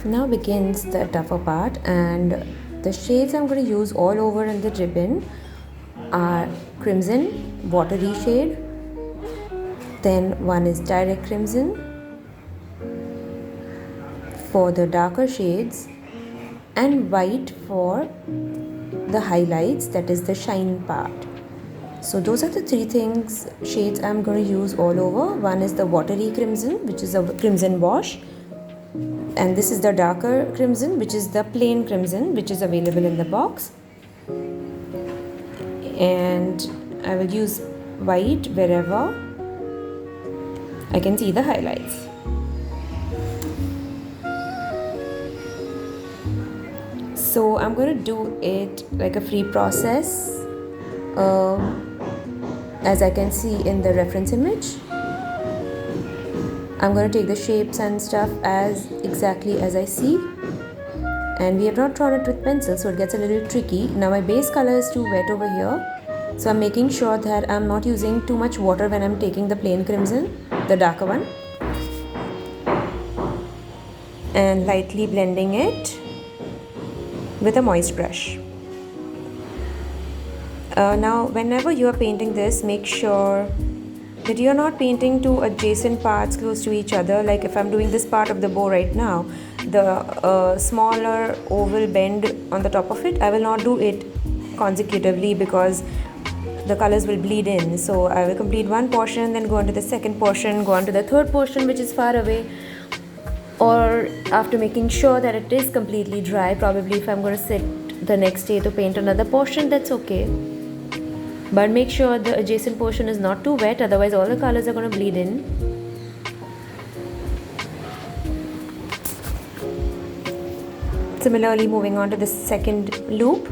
Now begins the tougher part, and the shades I'm going to use all over in the ribbon are crimson, watery shade, then one is direct crimson for the darker shades, and white for the highlights, that is the shine part. So those are the three shades I'm going to use all over. One is the watery crimson, which is a crimson wash, and this is the darker crimson, which is the plain crimson, which is available in the box. And I will use white wherever I can see the highlights. So I'm going to do it like a free process, as I can see in the reference image. I'm going to take the shapes and stuff as exactly as I see, and we have not drawn it with pencil, so it gets a little tricky. Now my base color is too wet over here, so I'm making sure that I'm not using too much water when I'm taking the plain crimson, the darker one, and lightly blending it with a moist brush. Now whenever you are painting this, make sure that you're not painting to adjacent parts close to each other. Like if I'm doing this part of the bow right now, the smaller oval bend on the top of it, I will not do it consecutively because the colors will bleed in. So I will complete one portion, then go on to the second portion, go on to the third portion which is far away, or after making sure that it is completely dry. Probably if I'm going to sit the next day to paint another portion, that's okay, but make sure the adjacent portion is not too wet, otherwise all the colors are going to bleed in. Similarly, moving on to the second loop.